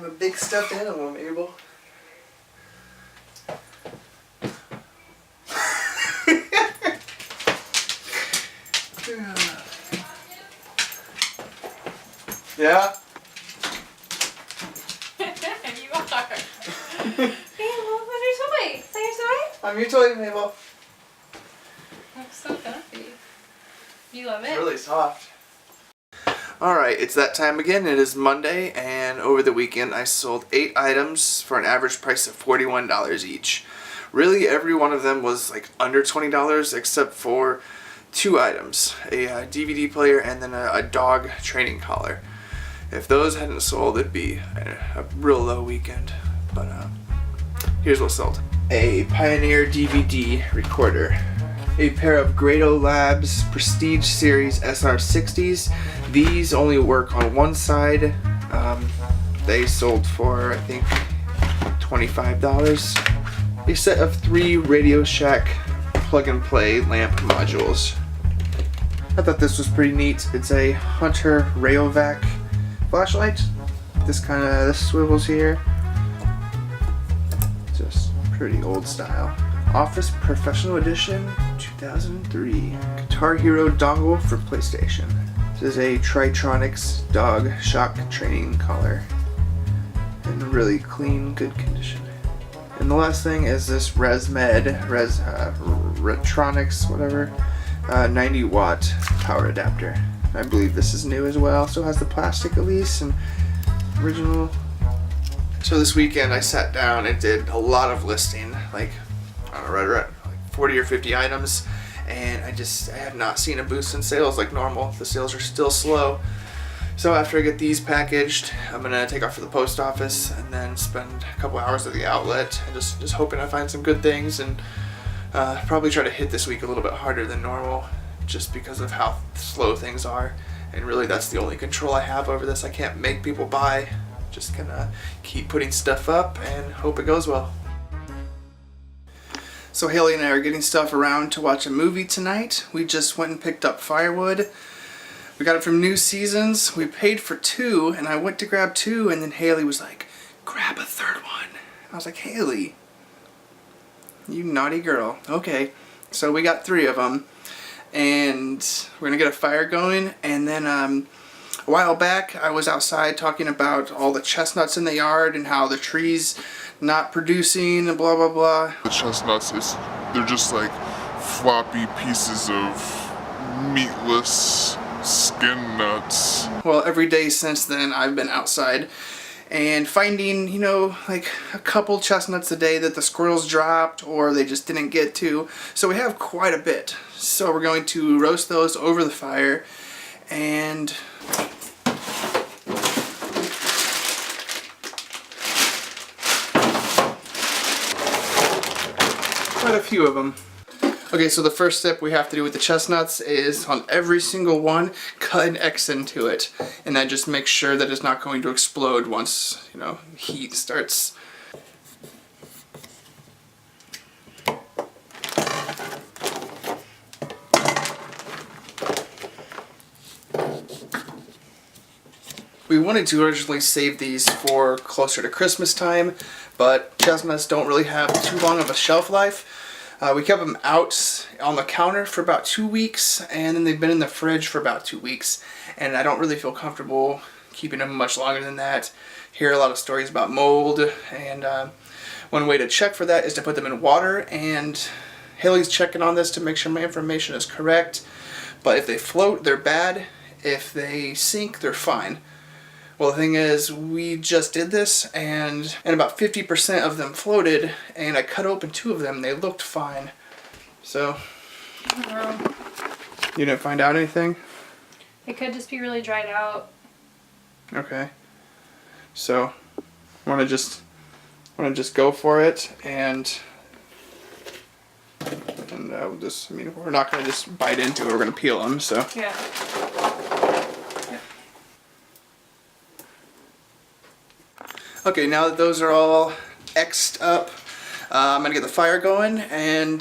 I'm a big stuffed animal, Mabel. Yeah? You are. Mabel, what's your toy? Is that your toy? I'm your toy, Mabel. That's so comfy. You love it? It's really soft. Alright, it's that time again. It is Monday, and over the weekend I sold 8 items for an average price of $41 each. Really, every one of them was like under $20 except for 2 items. A DVD player and then a dog training collar. If those hadn't sold, it'd be a real low weekend. But here's what sold. A Pioneer DVD recorder. A pair of Grado Labs Prestige Series SR60s. These only work on one side. They sold for, I think, $25. A set of 3 Radio Shack plug-and-play lamp modules. I thought this was pretty neat. It's a Hunter Rayovac flashlight. This swivels here. Just pretty old style. Office Professional Edition 2003. Guitar Hero dongle for PlayStation. This is a Tritronics dog shock training collar. In really clean, good condition. And the last thing is this Retronics, whatever, 90 watt power adapter. I believe this is new as well. Still has the plastic at least and original. So this weekend I sat down and did a lot of listing, like I don't know, right around like 40 or 50 items, and I have not seen a boost in sales like normal. The sales are still slow. So after I get these packaged, I'm gonna take off to the post office and then spend a couple hours at the outlet and just hoping I find some good things, and probably try to hit this week a little bit harder than normal just because of how slow things are. And really that's the only control I have over this. I can't make people buy. Just gonna keep putting stuff up and hope it goes well. So Haley and I are getting stuff around to watch a movie tonight. We just went and picked up firewood. We got it from New Seasons. We paid for 2, and I went to grab 2, and then Haley was like, grab a 3rd one. I was like, Haley, you naughty girl. Okay, so we got 3 of them, and we're gonna get a fire going. And then a while back I was outside talking about all the chestnuts in the yard and how the trees not producing and blah blah blah. The chestnuts, they're just like floppy pieces of meatless skin nuts. Well, every day since then I've been outside and finding, you know, like a couple chestnuts a day that the squirrels dropped or they just didn't get to. So we have quite a bit. So we're going to roast those over the fire, and quite a few of them. Okay, so the first step we have to do with the chestnuts is on every single one, cut an X into it. And that just makes sure that it's not going to explode once, you know, heat starts. We wanted to originally save these for closer to Christmas time, but chestnuts don't really have too long of a shelf life. We kept them out on the counter for about 2 weeks, and then they've been in the fridge for about 2 weeks, and I don't really feel comfortable keeping them much longer than that. Hear a lot of stories about mold, and one way to check for that is to put them in water, and Haley's checking on this to make sure my information is correct. But if they float, they're bad. If they sink, they're fine. Well, the thing is, we just did this, and about 50% of them floated, and I cut open 2 of them, and they looked fine. So, you didn't find out anything? It could just be really dried out. Okay. So, wanna just go for it, and we'll just, I mean, we're not gonna just bite into it, we're gonna peel them, so. Yeah. Okay, now that those are all X'd up, I'm going to get the fire going, and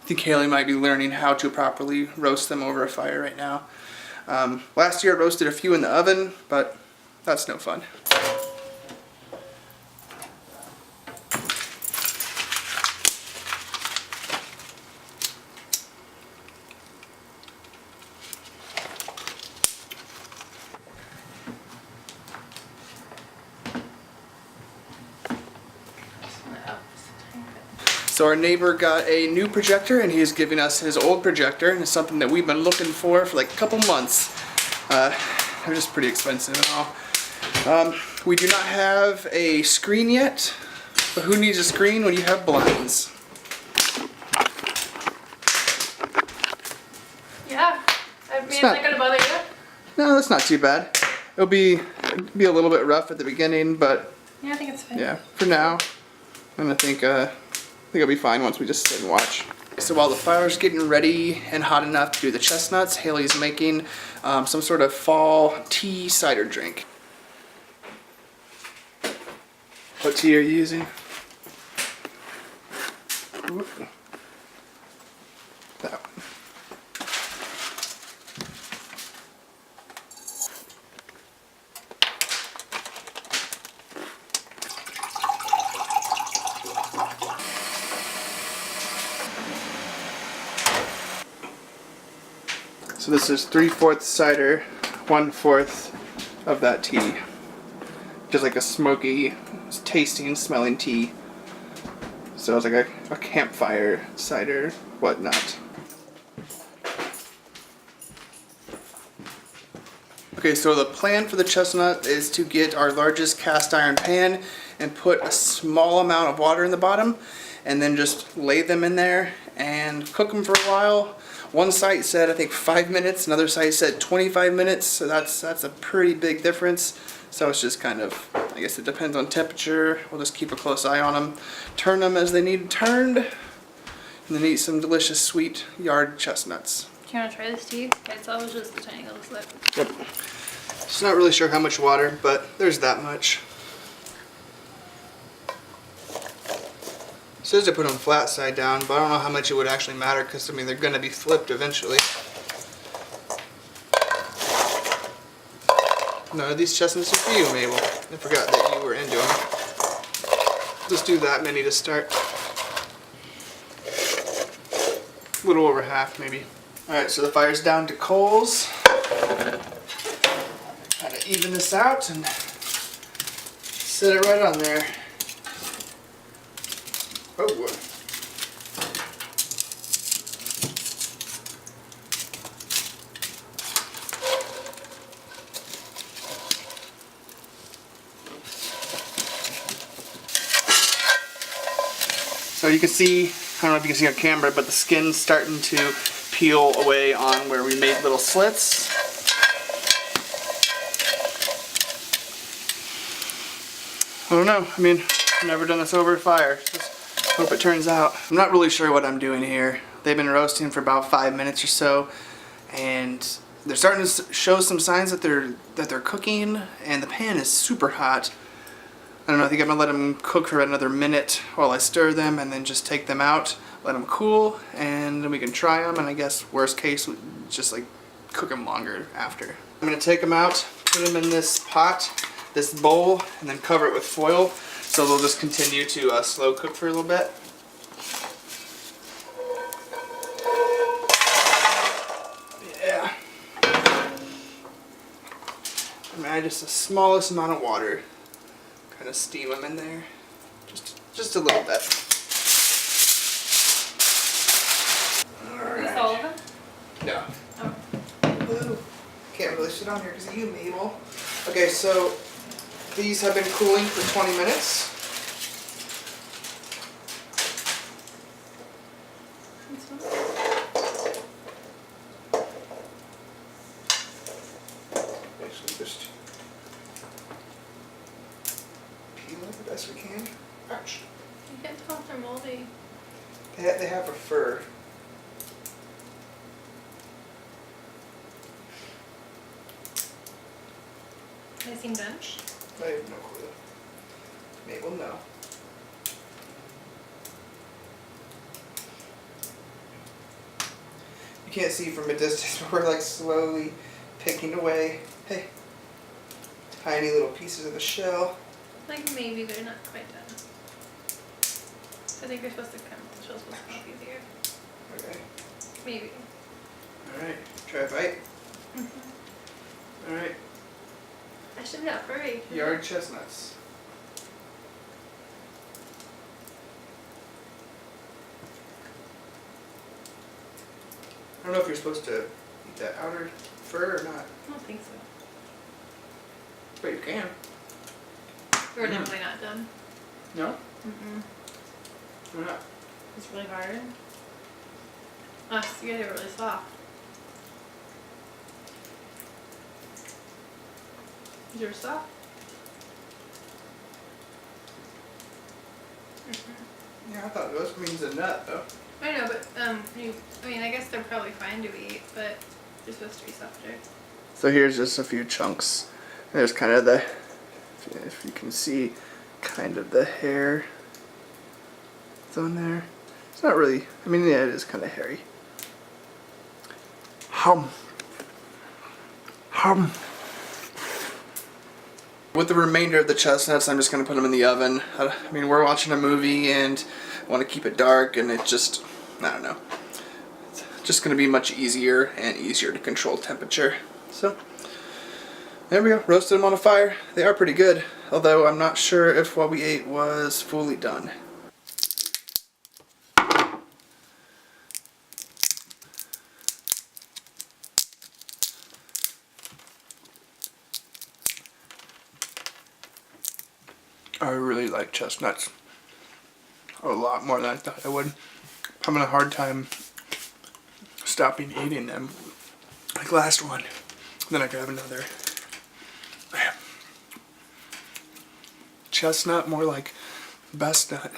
I think Haley might be learning how to properly roast them over a fire right now. Last year I roasted a few in the oven, but that's no fun. So our neighbor got a new projector and he's giving us his old projector, and it's something that we've been looking for like a couple months. They're just pretty expensive and all. We do not have a screen yet, but who needs a screen when you have blinds? Yeah. I mean, It's it's not- not gonna bother you. No, that's not too bad. It'll be a little bit rough at the beginning, but Yeah, I think it's fine. yeah, for now, and I think it'll be fine once we just sit and watch. So while the fire's getting ready and hot enough to do the chestnuts, Haley's making some sort of fall tea cider drink. What tea are you using? Ooh. That one. So this is 3/4 cider, 1/4 of that tea. Just like a smoky, tasting, smelling tea. So it's like a campfire cider, whatnot. Okay, so the plan for the chestnut is to get our largest cast iron pan and put a small amount of water in the bottom and then just lay them in there and cook them for a while. One site said I think 5 minutes, another site said 25 minutes, so that's a pretty big difference. So it's just kind of, I guess it depends on temperature. We'll just keep a close eye on them, turn them as they need turned, and then eat some delicious sweet yard chestnuts. Do you want to try this tea? It's always just a tiny little slip. Yep. Just not really sure how much water, but there's that much. It says to put them flat side down, but I don't know how much it would actually matter because I mean they're going to be flipped eventually. No, these chestnuts are for you, Mabel. I forgot that you were into them. Just do that many to start. A little over half, maybe. Alright, so the fire's down to coals. Kind of even this out and set it right on there. Oh boy. So you can see, I don't know if you can see on camera, but the skin's starting to peel away on where we made little slits. I don't know, I mean, I've never done this over a fire. Just hope it turns out. I'm not really sure what I'm doing here. They've been roasting for about 5 minutes or so, and they're starting to show some signs that they're cooking, and the pan is super hot. I don't know, I think I'm gonna let them cook for another minute while I stir them and then just take them out, let them cool, and then we can try them, and I guess worst case, just like cook them longer after. I'm gonna take them out, put them in this pot, this bowl, and then cover it with foil, so they'll just continue to slow cook for a little bit. Yeah. And add just the smallest amount of water. Kind of steam them in there, just a little bit. Is this all of them? No. Oh. Ooh, can't really sit on here because of you, Mabel. Okay, so these have been cooling for 20 minutes. This one? Basically just peel it the best we can. Ouch. You can't tell if they're moldy. They have a fur. They seem benched. I have no clue. Mabel, no. You can't see from a distance, but we're like slowly picking away. Hey, tiny little pieces of the shell. Like maybe they're not quite done. I think you're supposed to come. The shell's supposed to come up easier. Okay. Maybe. Alright, try a bite. Mm-hmm. Alright, I should be up furry. yard chestnuts. don't know if you're supposed to eat that outer fur or not, I don't think so. but you can. We're definitely not done. No? Mm-mm. Why not? It's really hard. Oh, so you guys are really soft. Is yours soft? Yeah, I thought this means a nut though. I know, but I guess they're probably fine to eat, but they're supposed to be softer. So here's just a few chunks. There's kind of the, if you can see, kind of the hair that's on there. It's not really, I mean, yeah, it is kind of hairy. Hum. Hum. With the remainder of the chestnuts, I'm just going to put them in the oven. I mean, we're watching a movie and I want to keep it dark, and it just, I don't know. It's just going to be much easier and easier to control temperature. So, there we go. Roasted them on a fire. They are pretty good, although I'm not sure if what we ate was fully done. I really like chestnuts a lot more than I thought I would. I'm having a hard time stopping eating them. Like last one. Then I grab another. Chestnut, more like best nut.